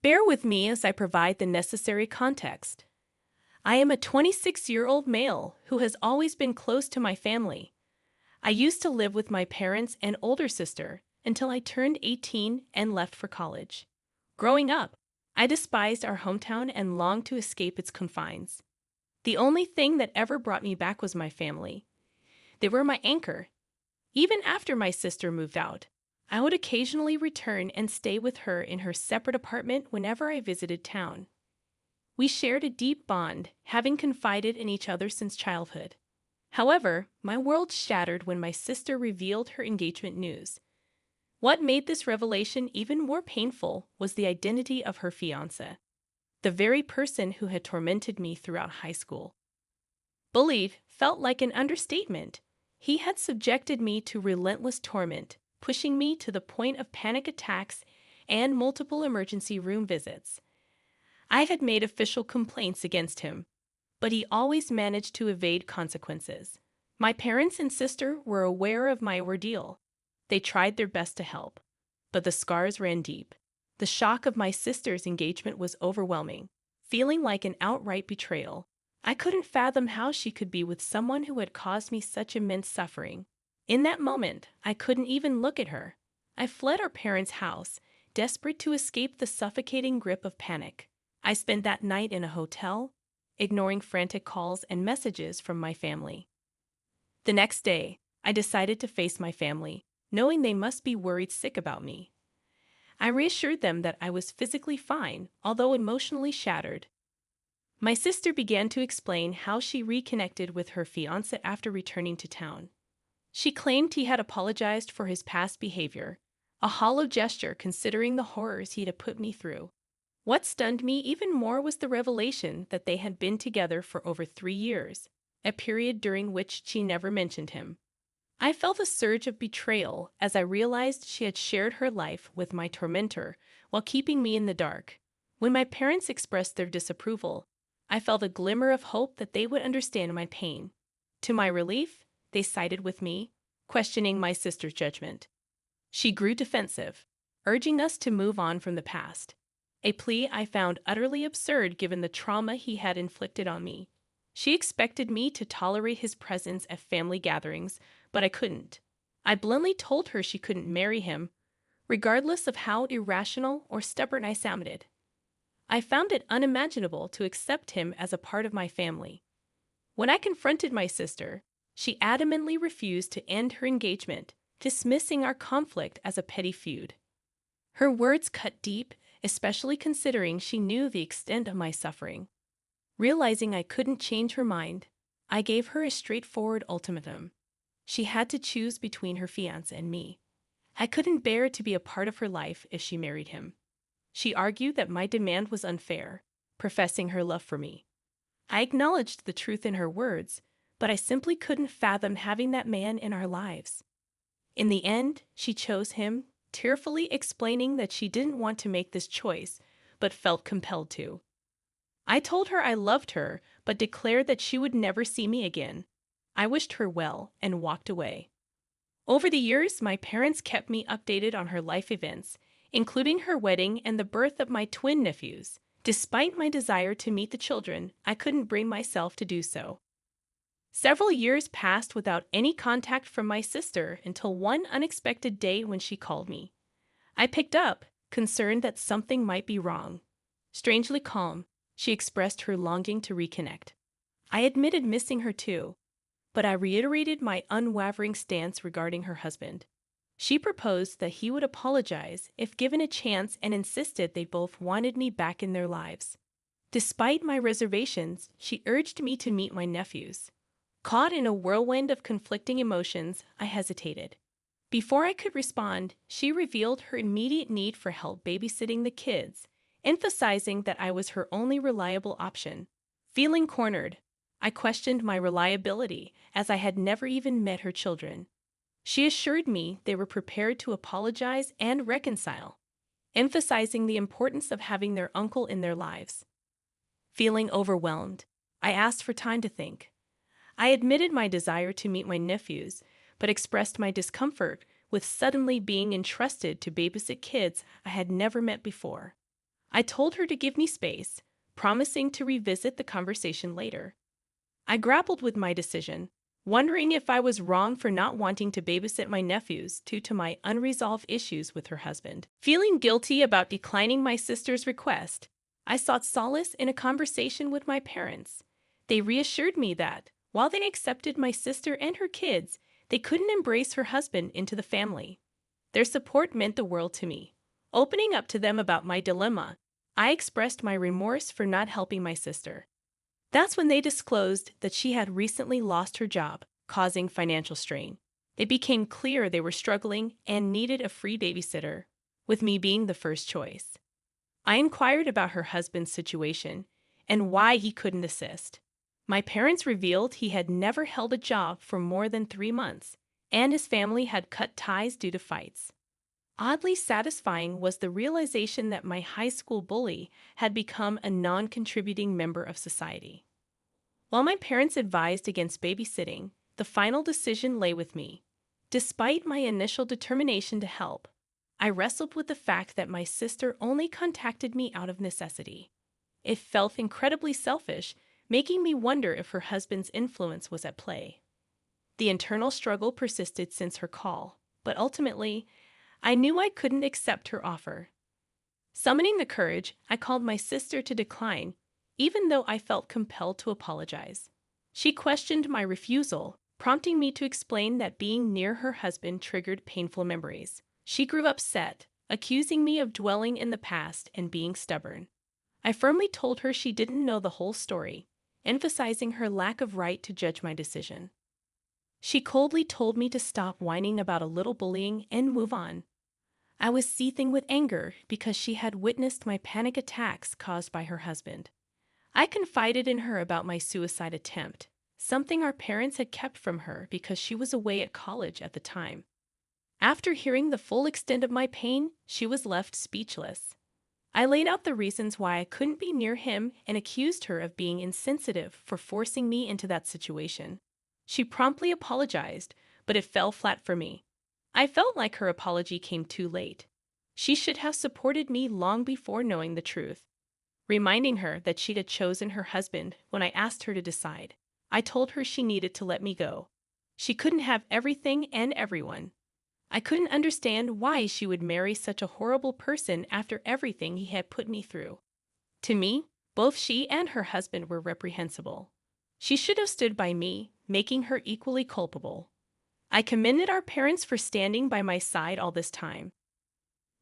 Bear with me as I provide the necessary context. I am a 26-year-old male who has always been close to my family. I used to live with my parents and older sister until I turned 18 and left for college. Growing up, I despised our hometown and longed to escape its confines. The only thing that ever brought me back was my family. They were my anchor. Even after my sister moved out, I would occasionally return and stay with her in her separate apartment whenever I visited town. We shared a deep bond, having confided in each other since childhood. However, my world shattered when my sister revealed her engagement news. What made this revelation even more painful was the identity of her fiancé, the very person who had tormented me throughout high school. Bullied felt like an understatement. He had subjected me to relentless torment, pushing me to the point of panic attacks and multiple emergency room visits. I had made official complaints against him, but he always managed to evade consequences. My parents and sister were aware of my ordeal. They tried their best to help, but the scars ran deep. The shock of my sister's engagement was overwhelming, feeling like an outright betrayal. I couldn't fathom how she could be with someone who had caused me such immense suffering. In that moment, I couldn't even look at her. I fled our parents' house, desperate to escape the suffocating grip of panic. I spent that night in a hotel, ignoring frantic calls and messages from my family. The next day, I decided to face my family, knowing they must be worried sick about me. I reassured them that I was physically fine, although emotionally shattered. My sister began to explain how she reconnected with her fiancé after returning to town. She claimed he had apologized for his past behavior, a hollow gesture considering the horrors he had put me through. What stunned me even more was the revelation that they had been together for over 3 years, a period during which she never mentioned him. I felt a surge of betrayal as I realized she had shared her life with my tormentor while keeping me in the dark. When my parents expressed their disapproval, I felt a glimmer of hope that they would understand my pain. To my relief, they sided with me, questioning my sister's judgment. She grew defensive, urging us to move on from the past, a plea I found utterly absurd given the trauma he had inflicted on me. She expected me to tolerate his presence at family gatherings, but I couldn't. I bluntly told her she couldn't marry him, regardless of how irrational or stubborn I sounded. I found it unimaginable to accept him as a part of my family. When I confronted my sister, she adamantly refused to end her engagement, dismissing our conflict as a petty feud. Her words cut deep, especially considering she knew the extent of my suffering. Realizing I couldn't change her mind, I gave her a straightforward ultimatum. She had to choose between her fiancé and me. I couldn't bear to be a part of her life if she married him. She argued that my demand was unfair, professing her love for me. I acknowledged the truth in her words, but I simply couldn't fathom having that man in our lives. In the end, she chose him, tearfully explaining that she didn't want to make this choice, but felt compelled to. I told her I loved her, but declared that she would never see me again. I wished her well and walked away. Over the years, my parents kept me updated on her life events, including her wedding and the birth of my twin nephews. Despite my desire to meet the children, I couldn't bring myself to do so. Several years passed without any contact from my sister until one unexpected day when she called me. I picked up, concerned that something might be wrong. Strangely calm, she expressed her longing to reconnect. I admitted missing her too, but I reiterated my unwavering stance regarding her husband. She proposed that he would apologize if given a chance and insisted they both wanted me back in their lives. Despite my reservations, she urged me to meet my nephews. Caught in a whirlwind of conflicting emotions, I hesitated. Before I could respond, she revealed her immediate need for help babysitting the kids, emphasizing that I was her only reliable option. Feeling cornered, I questioned my reliability, as I had never even met her children. She assured me they were prepared to apologize and reconcile, emphasizing the importance of having their uncle in their lives. Feeling overwhelmed, I asked for time to think. I admitted my desire to meet my nephews, but expressed my discomfort with suddenly being entrusted to babysit kids I had never met before. I told her to give me space, promising to revisit the conversation later. I grappled with my decision, wondering if I was wrong for not wanting to babysit my nephews due to my unresolved issues with her husband. Feeling guilty about declining my sister's request, I sought solace in a conversation with my parents. They reassured me that, while they accepted my sister and her kids, they couldn't embrace her husband into the family. Their support meant the world to me. Opening up to them about my dilemma, I expressed my remorse for not helping my sister. That's when they disclosed that she had recently lost her job, causing financial strain. It became clear they were struggling and needed a free babysitter, with me being the first choice. I inquired about her husband's situation and why he couldn't assist. My parents revealed he had never held a job for more than 3 months, and his family had cut ties due to fights. Oddly satisfying was the realization that my high school bully had become a non-contributing member of society. While my parents advised against babysitting, the final decision lay with me. Despite my initial determination to help, I wrestled with the fact that my sister only contacted me out of necessity. It felt incredibly selfish, making me wonder if her husband's influence was at play. The internal struggle persisted since her call, but ultimately, I knew I couldn't accept her offer. Summoning the courage, I called my sister to decline, even though I felt compelled to apologize. She questioned my refusal, prompting me to explain that being near her husband triggered painful memories. She grew upset, accusing me of dwelling in the past and being stubborn. I firmly told her she didn't know the whole story, emphasizing her lack of right to judge my decision. She coldly told me to stop whining about a little bullying and move on. I was seething with anger because she had witnessed my panic attacks caused by her husband. I confided in her about my suicide attempt, something our parents had kept from her because she was away at college at the time. After hearing the full extent of my pain, she was left speechless. I laid out the reasons why I couldn't be near him and accused her of being insensitive for forcing me into that situation. She promptly apologized, but it fell flat for me. I felt like her apology came too late. She should have supported me long before knowing the truth. Reminding her that she'd chosen her husband when I asked her to decide, I told her she needed to let me go. She couldn't have everything and everyone. I couldn't understand why she would marry such a horrible person after everything he had put me through. To me, both she and her husband were reprehensible. She should have stood by me, making her equally culpable. I commended our parents for standing by my side all this time.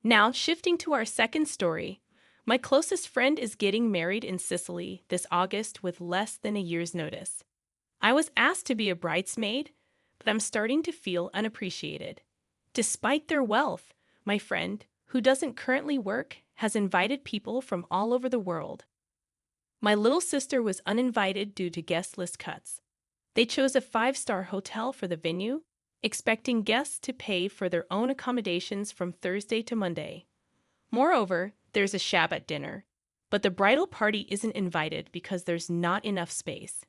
Now, shifting to our second story, my closest friend is getting married in Sicily this August with less than a year's notice. I was asked to be a bridesmaid, but I'm starting to feel unappreciated. Despite their wealth, my friend, who doesn't currently work, has invited people from all over the world. My little sister was uninvited due to guest list cuts. They chose a 5-star hotel for the venue, expecting guests to pay for their own accommodations from Thursday to Monday. Moreover, there's a Shabbat dinner, but the bridal party isn't invited because there's not enough space.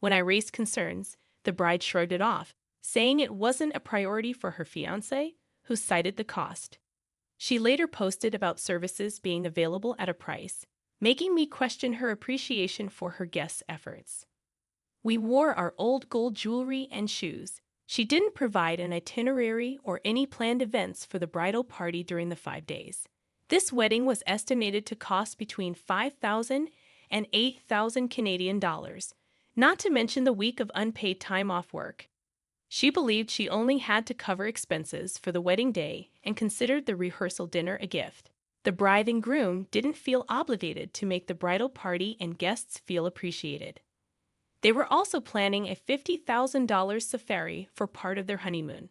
When I raised concerns, the bride shrugged it off, saying it wasn't a priority for her fiancé, who cited the cost. She later posted about services being available at a price, making me question her appreciation for her guests' efforts. We wore our old gold jewelry and shoes. She didn't provide an itinerary or any planned events for the bridal party during the 5 days. This wedding was estimated to cost between $5,000 and $8,000 Canadian dollars, not to mention the week of unpaid time off work. She believed she only had to cover expenses for the wedding day and considered the rehearsal dinner a gift. The bride and groom didn't feel obligated to make the bridal party and guests feel appreciated. They were also planning a $50,000 safari for part of their honeymoon.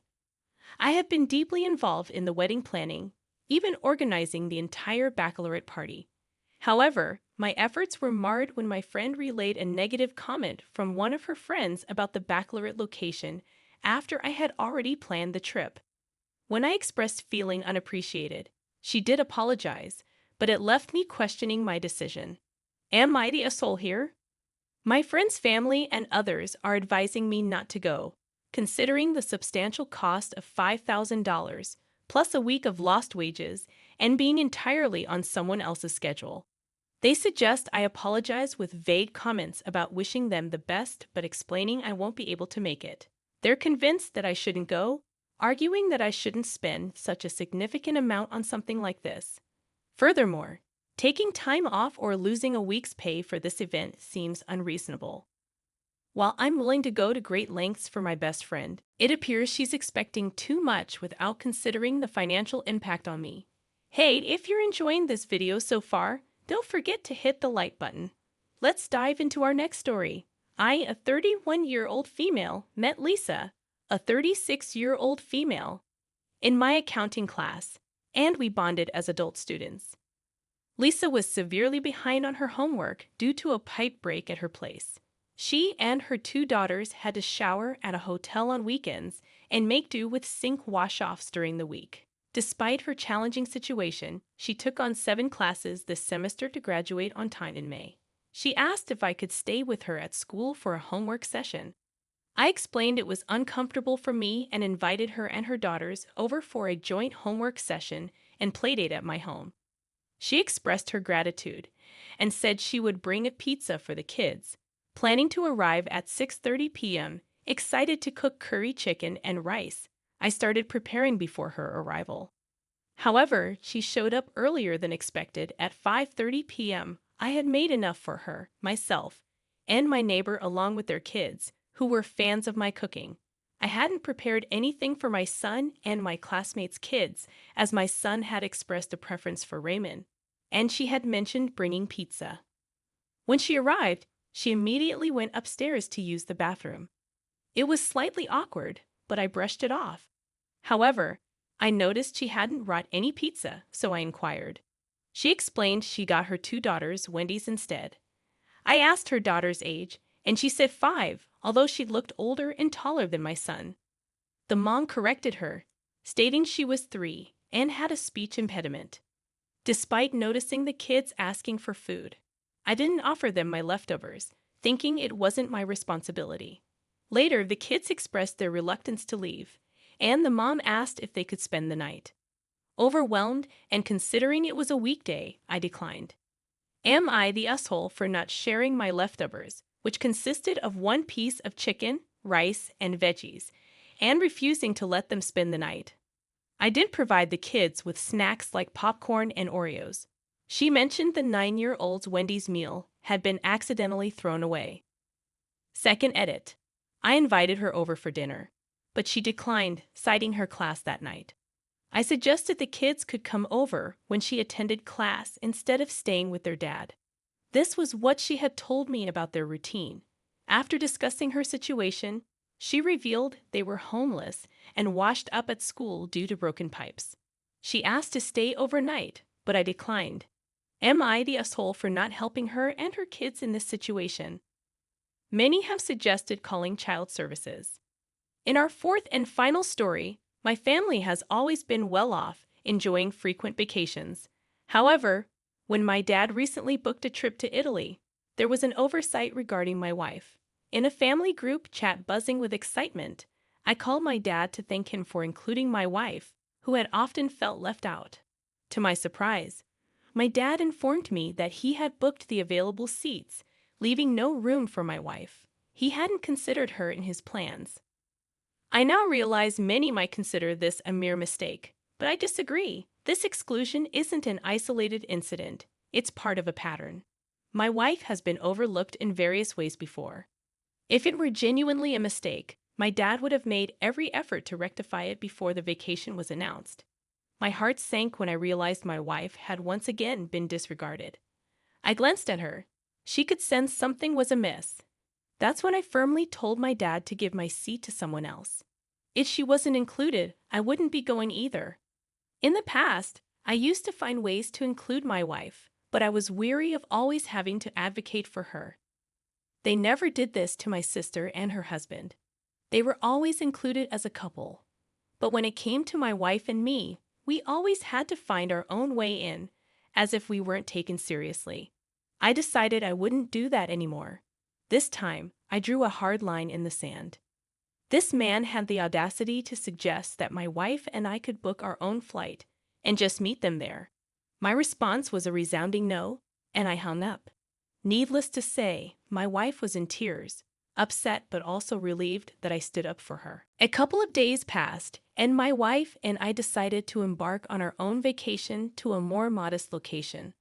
I have been deeply involved in the wedding planning, even organizing the entire baccalaureate party. However, my efforts were marred when my friend relayed a negative comment from one of her friends about the baccalaureate location after I had already planned the trip. When I expressed feeling unappreciated, she did apologize, but it left me questioning my decision. Am I the asshole here? My friend's family and others are advising me not to go, considering the substantial cost of $5,000, plus a week of lost wages and being entirely on someone else's schedule. They suggest I apologize with vague comments about wishing them the best but explaining I won't be able to make it. They're convinced that I shouldn't go, arguing that I shouldn't spend such a significant amount on something like this. Furthermore, taking time off or losing a week's pay for this event seems unreasonable. While I'm willing to go to great lengths for my best friend, it appears she's expecting too much without considering the financial impact on me. Hey, if you're enjoying this video so far, don't forget to hit the like button. Let's dive into our next story. I, a 31-year-old female, met Lisa, a 36-year-old female, in my accounting class, and we bonded as adult students. Lisa was severely behind on her homework due to a pipe break at her place. She and her 2 daughters had to shower at a hotel on weekends and make do with sink wash-offs during the week. Despite her challenging situation, she took on 7 classes this semester to graduate on time in May. She asked if I could stay with her at school for a homework session. I explained it was uncomfortable for me and invited her and her daughters over for a joint homework session and playdate at my home. She expressed her gratitude and said she would bring a pizza for the kids, planning to arrive at 6:30 p.m., excited to cook curry chicken and rice. I started preparing before her arrival. However, she showed up earlier than expected at 5:30 p.m. I had made enough for her, myself, and my neighbor along with their kids, who were fans of my cooking. I hadn't prepared anything for my son and my classmates' kids, as my son had expressed a preference for ramen, and she had mentioned bringing pizza. When she arrived, she immediately went upstairs to use the bathroom. It was slightly awkward, but I brushed it off. However, I noticed she hadn't brought any pizza, so I inquired. She explained she got her 2 daughters Wendy's instead. I asked her daughter's age, and she said 5, although she looked older and taller than my son. The mom corrected her, stating she was 3 and had a speech impediment. Despite noticing the kids asking for food, I didn't offer them my leftovers, thinking it wasn't my responsibility. Later, the kids expressed their reluctance to leave, and the mom asked if they could spend the night. Overwhelmed and considering it was a weekday, I declined. Am I the asshole for not sharing my leftovers, which consisted of 1 piece of chicken, rice, and veggies, and refusing to let them spend the night? I did provide the kids with snacks like popcorn and Oreos. She mentioned the 9-year-old's Wendy's meal had been accidentally thrown away. Second edit. I invited her over for dinner, but she declined, citing her class that night. I suggested the kids could come over when she attended class instead of staying with their dad. This was what she had told me about their routine. After discussing her situation, she revealed they were homeless and washed up at school due to broken pipes. She asked to stay overnight, but I declined. Am I the asshole for not helping her and her kids in this situation? Many have suggested calling child services. In our 4th and final story, my family has always been well off, enjoying frequent vacations. However, when my dad recently booked a trip to Italy, there was an oversight regarding my wife. In a family group chat buzzing with excitement, I called my dad to thank him for including my wife, who had often felt left out. To my surprise, my dad informed me that he had booked the available seats, leaving no room for my wife. He hadn't considered her in his plans. I now realize many might consider this a mere mistake, but I disagree. This exclusion isn't an isolated incident. It's part of a pattern. My wife has been overlooked in various ways before. If it were genuinely a mistake, my dad would have made every effort to rectify it before the vacation was announced. My heart sank when I realized my wife had once again been disregarded. I glanced at her. She could sense something was amiss. That's when I firmly told my dad to give my seat to someone else. If she wasn't included, I wouldn't be going either. In the past, I used to find ways to include my wife, but I was weary of always having to advocate for her. They never did this to my sister and her husband. They were always included as a couple. But when it came to my wife and me, we always had to find our own way in, as if we weren't taken seriously. I decided I wouldn't do that anymore. This time, I drew a hard line in the sand. This man had the audacity to suggest that my wife and I could book our own flight, and just meet them there. My response was a resounding no, and I hung up. Needless to say, my wife was in tears, upset but also relieved that I stood up for her. A couple of days passed, and my wife and I decided to embark on our own vacation to a more modest location.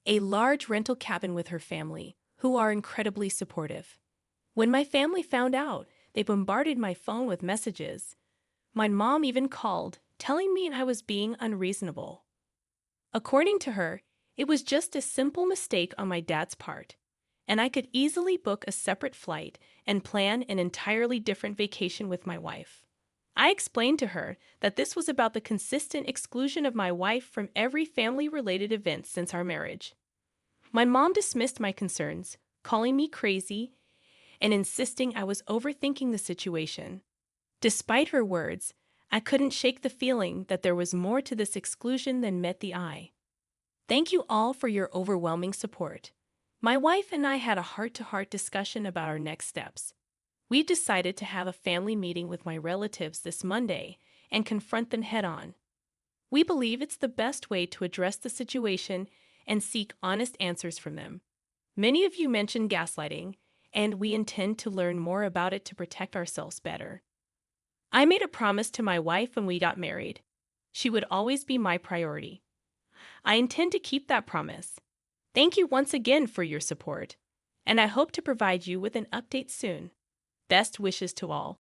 A large rental cabin with her family, who are incredibly supportive. When my family found out, they bombarded my phone with messages. My mom even called, telling me I was being unreasonable. According to her, it was just a simple mistake on my dad's part, and I could easily book a separate flight and plan an entirely different vacation with my wife. I explained to her that this was about the consistent exclusion of my wife from every family-related event since our marriage. My mom dismissed my concerns, calling me crazy and insisting I was overthinking the situation. Despite her words, I couldn't shake the feeling that there was more to this exclusion than met the eye. Thank you all for your overwhelming support. My wife and I had a heart-to-heart discussion about our next steps. We decided to have a family meeting with my relatives this Monday and confront them head-on. We believe it's the best way to address the situation and seek honest answers from them. Many of you mentioned gaslighting, and we intend to learn more about it to protect ourselves better. I made a promise to my wife when we got married. She would always be my priority. I intend to keep that promise. Thank you once again for your support, and I hope to provide you with an update soon. Best wishes to all.